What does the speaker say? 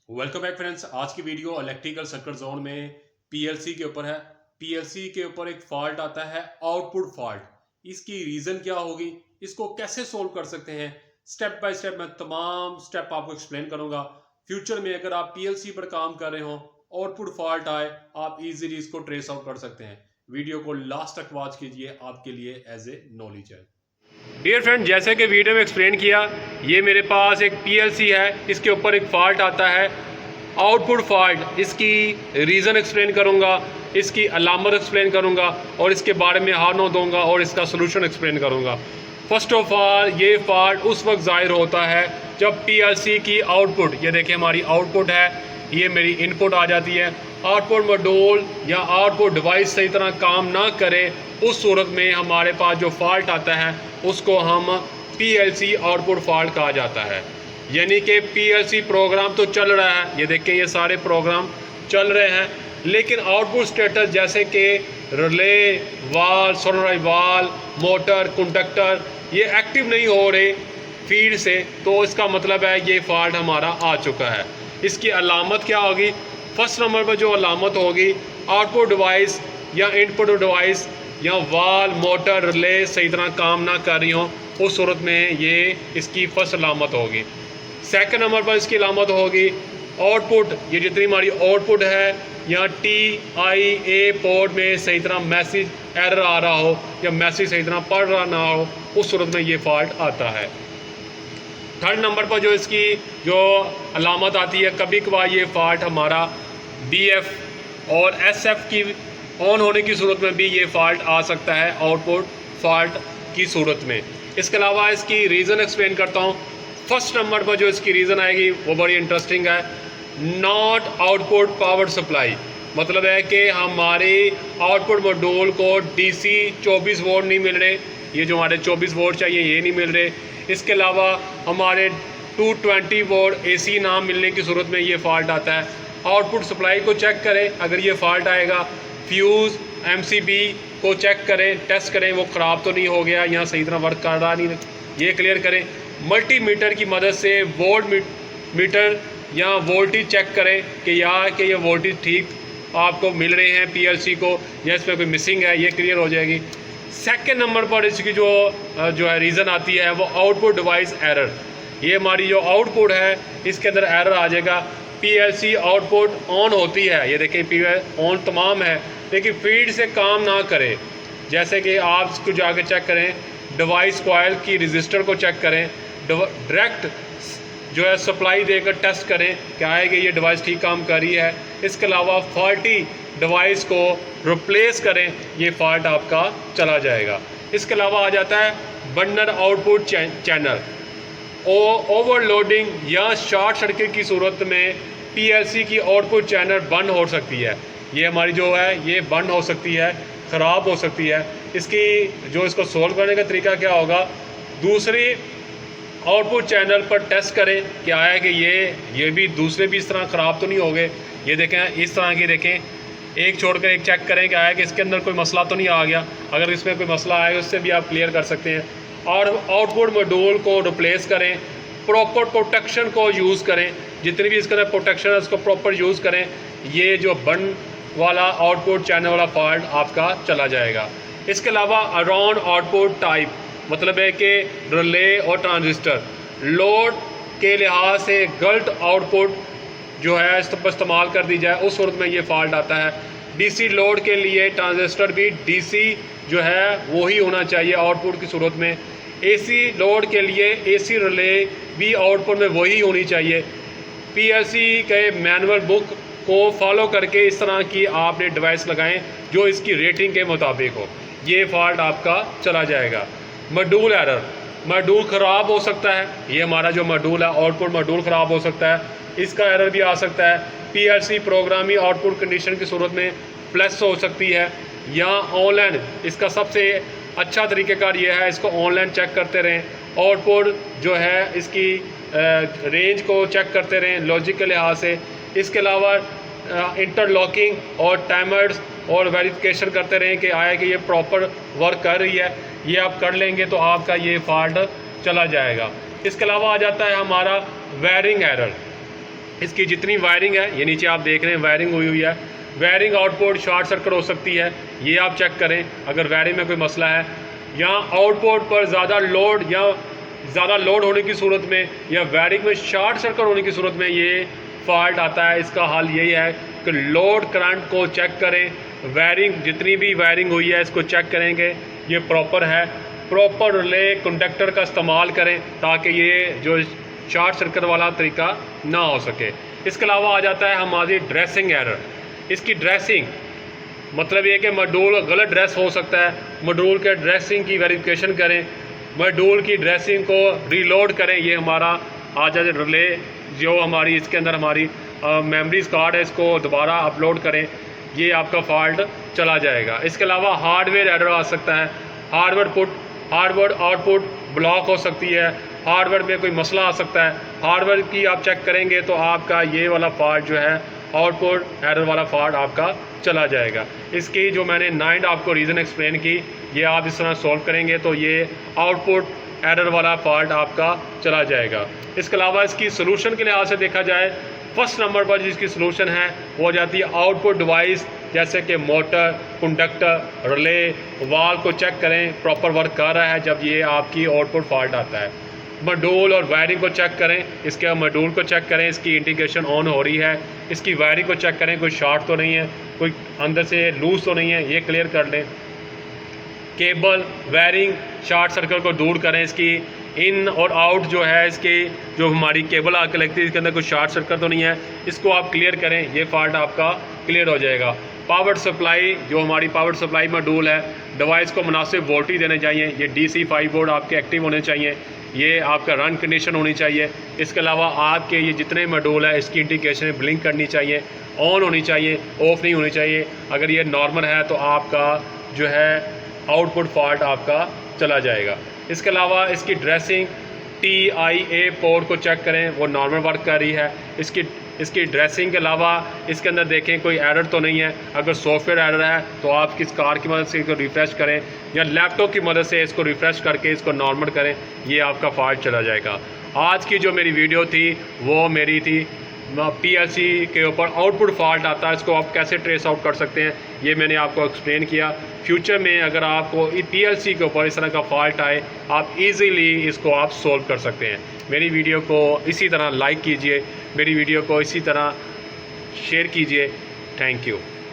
Welcome back friends. आज की video electrical circuit zone में पीएलसी के ऊपर है। पीएलसी के ऊपर एक फॉल्ट आता है, आउटपुट फॉल्ट। इसकी रीजन क्या होगी, इसको कैसे सोल्व कर सकते हैं, स्टेप बाय स्टेप मैं तमाम स्टेप आपको एक्सप्लेन करूंगा। फ्यूचर में अगर आप पीएलसी पर काम कर रहे हो, आउटपुट फॉल्ट आए, आप इजीली इसको ट्रेस आउट कर सकते हैं। वीडियो को लास्ट तक वॉच कीजिए, आपके लिए एज ए नॉलेज है। डियर फ्रेंड, जैसे कि वीडियो में एक्सप्लेन किया, ये मेरे पास एक पीएलसी है, इसके ऊपर एक फॉल्ट आता है, आउटपुट फॉल्ट। इसकी रीज़न एक्सप्लेन करूंगा, इसकी अलामत एक्सप्लेन करूंगा और इसके बारे में हार्नो दूंगा और इसका सोल्यूशन एक्सप्लेन करूंगा। फर्स्ट ऑफ ऑल, ये फॉल्ट उस वक्त ज़ाहिर होता है जब पीएलसी की आउटपुट, ये देखिए हमारी आउटपुट है, ये मेरी इनपुट आ जाती है, आउटपुट मॉड्यूल या आउटपुट डिवाइस सही तरह काम ना करे, उस सूरत में हमारे पास जो फॉल्ट आता है उसको हम पीएलसी आउटपुट फॉल्ट कहा जाता है। यानी कि पीएलसी प्रोग्राम तो चल रहा है, ये देखें ये सारे प्रोग्राम चल रहे हैं, लेकिन आउटपुट स्टेटस जैसे कि रिले, वाल, सोलेनॉइड वाल, मोटर, कंडक्टर ये एक्टिव नहीं हो रहे फीड से, तो इसका मतलब है ये फॉल्ट हमारा आ चुका है। इसकी अलामत क्या होगी? फर्स्ट नंबर पर जो अलामत होगी, आउटपुट डिवाइस या इनपुट डिवाइस या वाल, मोटर, रिले सही तरह काम ना कर रही हो, उस सूरत में ये इसकी फर्स्ट अलामत होगी। सेकंड नंबर पर इसकी अलामत होगी आउटपुट, ये जितनी हमारी आउटपुट है या TIA पोर्ट में सही तरह मैसेज एरर आ रहा हो या मैसेज सही तरह पढ़ रहा ना हो, उस सूरत में ये फॉल्ट आता है। थर्ड नंबर पर जो इसकी जो अलामत आती है, कभी कभार ये फॉल्ट हमारा BF और SF की ऑन होने की सूरत में भी ये फॉल्ट आ सकता है, आउटपुट फॉल्ट की सूरत में। इसके अलावा इसकी रीज़न एक्सप्लेन करता हूँ। फर्स्ट नंबर पर जो इसकी रीज़न आएगी वो बड़ी इंटरेस्टिंग है, नॉट आउटपुट पावर सप्लाई। मतलब है कि हमारे आउटपुट मॉड्यूल को DC 24 वोल्ट नहीं मिल रहे, ये जो हमारे 24 वोल्ट चाहिए ये नहीं मिल रहे। इसके अलावा हमारे 220 वोल्ट AC ना मिलने की सूरत में ये फॉल्ट आता है। आउटपुट सप्लाई को चेक करें, अगर ये फॉल्ट आएगा, फ्यूज़ MCB को चेक करें, टेस्ट करें वो ख़राब तो नहीं हो गया, यहाँ सही तरह वर्क कर रहा नहीं, ये क्लियर करें। मल्टीमीटर की मदद से वोल्ट मीटर या वोल्टेज चेक करें कि ये वोल्टेज ठीक आपको मिल रहे हैं पीएलसी को या इसमें कोई मिसिंग है, ये क्लियर हो जाएगी। सेकंड नंबर पर इसकी जो है रीज़न आती है वो आउटपुट डिवाइस एरर। ये हमारी जो आउटपुट है इसके अंदर एरर आ जाएगा। पीएलसी आउटपुट ऑन होती है, ये देखें ऑन तमाम है, लेकिन फीड से काम ना करे। जैसे कि आप इसको जाकर चेक करें, डिवाइस कॉइल की रजिस्टर को चेक करें, डायरेक्ट जो है सप्लाई देकर टेस्ट करें क्या है कि ये डिवाइस ठीक काम कर रही है। इसके अलावा फॉल्टी डिवाइस को रिप्लेस करें, ये फॉल्ट आपका चला जाएगा। इसके अलावा आ जाता है बर्नर आउटपुट चैनल, ओवरलोडिंग या शॉर्ट सर्किट की सूरत में पीएलसी की आउटपुट चैनल बंद हो सकती है। ये हमारी जो है ये बंद हो सकती है, ख़राब हो सकती है। इसको सोल्व करने का तरीका क्या होगा? दूसरी आउटपुट चैनल पर टेस्ट करें क्या है कि ये भी दूसरे भी इस तरह ख़राब तो नहीं हो गए। ये देखें इस तरह की, देखें एक छोड़कर एक चेक करें क्या है कि इसके अंदर कोई मसला तो नहीं आ गया। अगर इसमें कोई मसला आएगा उससे भी आप क्लियर कर सकते हैं। और आउटपुट मॉड्यूल को रिप्लेस करें, प्रॉपर प्रोटेक्शन को यूज़ करें, जितनी भी इसके अंदर प्रोटेक्शन है उसको प्रॉपर यूज़ करें। ये जो बंद वाला आउटपुट चैनल वाला फॉल्ट आपका चला जाएगा। इसके अलावा अराउंड आउटपुट टाइप, मतलब है कि रिले और ट्रांजिस्टर लोड के लिहाज से गलत आउटपुट जो है इस्तेमाल कर दी जाए, उस सूरत में ये फॉल्ट आता है। DC लोड के लिए ट्रांजिस्टर भी DC जो है वही होना चाहिए आउटपुट की सूरत में। AC लोड के लिए AC रिले भी आउटपुट में वही होनी चाहिए। PLC के मैनुअल बुक को फॉलो करके इस तरह की आपने डिवाइस लगाएं जो इसकी रेटिंग के मुताबिक हो, ये फॉल्ट आपका चला जाएगा। मॉड्यूल एरर, मॉड्यूल ख़राब हो सकता है, ये हमारा जो मॉड्यूल है आउटपुट मॉड्यूल ख़राब हो सकता है, इसका एरर भी आ सकता है। पीएलसी प्रोग्रामिंग आउटपुट कंडीशन की सूरत में प्लस हो सकती है या ऑनलाइन। इसका सबसे अच्छा तरीक़ेकार ये है, इसको ऑनलाइन चेक करते रहें, आउटपुट जो है इसकी रेंज को चेक करते रहें लॉजिक के लिहाज से। इसके अलावा इंटरलॉकिंग और टाइमर्स और वेरिफिकेशन करते रहें कि आया कि ये प्रॉपर वर्क कर रही है, ये आप कर लेंगे तो आपका ये फॉल्ट चला जाएगा। इसके अलावा आ जाता है हमारा वायरिंग एरर। इसकी जितनी वायरिंग है, ये नीचे आप देख रहे हैं वायरिंग हुई हुई है, वायरिंग आउटपुट शॉर्ट सर्किट हो सकती है, ये आप चेक करें अगर वायरिंग में कोई मसला है, या आउटपुट पर ज़्यादा लोड होने की सूरत में या वायरिंग में शॉर्ट सर्किट होने की सूरत में ये फॉल्ट आता है। इसका हल यही है कि लोड करंट को चेक करें, वायरिंग जितनी भी वायरिंग हुई है इसको चेक करेंगे ये प्रॉपर है, प्रॉपर रिले कंडक्टर का इस्तेमाल करें ताकि ये जो शॉर्ट सर्किट वाला तरीका ना हो सके। इसके अलावा आ जाता है हमारी ड्रेसिंग एरर। इसकी ड्रेसिंग मतलब ये कि मॉड्यूल गलत ड्रेस हो सकता है, मॉड्यूल के ड्रेसिंग की वेरिफिकेशन करें, मॉड्यूल की ड्रेसिंग को रीलोड करें। ये हमारा आ जाए रिले जो हमारी इसके अंदर हमारी मेमोरी कार्ड है, इसको दोबारा अपलोड करें, ये आपका फॉल्ट चला जाएगा। इसके अलावा हार्डवेयर एरर आ सकता है, हार्डवेयर आउटपुट ब्लॉक हो सकती है, हार्डवेयर में कोई मसला आ सकता है। हार्डवेयर की आप चेक करेंगे तो आपका ये वाला फॉल्ट जो है आउटपुट एरर वाला फॉल्ट आपका चला जाएगा। इसकी जो मैंने 9 आपको रीज़न एक्सप्लेन की, ये आप इस तरह सॉल्व करेंगे तो ये आउटपुट एरर वाला फॉल्ट आपका चला जाएगा। इसके अलावा इसकी सोल्यूशन के लिहाज से देखा जाए, फर्स्ट नंबर पर जिसकी सोल्यूशन है वो हो जाती है आउटपुट डिवाइस, जैसे कि मोटर, कंडक्टर, रिले, वाल को चेक करें प्रॉपर वर्क कर रहा है जब ये आपकी आउटपुट फॉल्ट आता है। मॉड्यूल और वायरिंग को चेक करें, इसके मॉड्यूल को चेक करें, इसकी इंटीग्रेशन ऑन हो रही है, इसकी वायरिंग को चेक करें, कोई शॉर्ट तो नहीं है, कोई अंदर से लूज तो नहीं है, ये क्लियर कर लें। केबल वायरिंग शॉर्ट सर्किट को दूर करें, इसकी इन और आउट जो है इसकी जो हमारी केबल आके लगती है इसके अंदर कोई शॉर्ट सर्किट तो नहीं है, इसको आप क्लियर करें, ये फॉल्ट आपका क्लियर हो जाएगा। पावर सप्लाई जो हमारी पावर सप्लाई मॉड्यूल है, डिवाइस को मुनासिब वोल्टेज देने चाहिए, ये DC 5 वोल्ट आपके एक्टिव होने चाहिए, ये आपका रन कंडीशन होनी चाहिए। इसके अलावा आपके ये जितने मॉड्यूल है इसकी इंडिकेशन ब्लिंक करनी चाहिए, ऑन होनी चाहिए, ऑफ नहीं होनी चाहिए। अगर ये नॉर्मल है तो आपका जो है आउटपुट फॉल्ट आपका चला जाएगा। इसके अलावा इसकी ड्रेसिंग TIA पोर्ट को चेक करें, वो नॉर्मल वर्क कर रही है। इसकी ड्रेसिंग के अलावा इसके अंदर देखें कोई एरर तो नहीं है। अगर सॉफ्टवेयर एरर है तो आप किस कार की मदद से इसको रिफ़्रेश करें या लैपटॉप की मदद से इसको रिफ़्रेश करके इसको नॉर्मल करें, ये आपका फॉल्ट चला जाएगा। आज की जो मेरी वीडियो थी वो मेरी थी PLC के ऊपर आउटपुट फॉल्ट आता है, इसको आप कैसे ट्रेस आउट कर सकते हैं, ये मैंने आपको एक्सप्लेन किया। फ्यूचर में अगर आपको PLC के ऊपर इस तरह का फॉल्ट आए, आप इजीली इसको आप सोल्व कर सकते हैं। मेरी वीडियो को इसी तरह लाइक कीजिए, मेरी वीडियो को इसी तरह शेयर कीजिए। Thank you.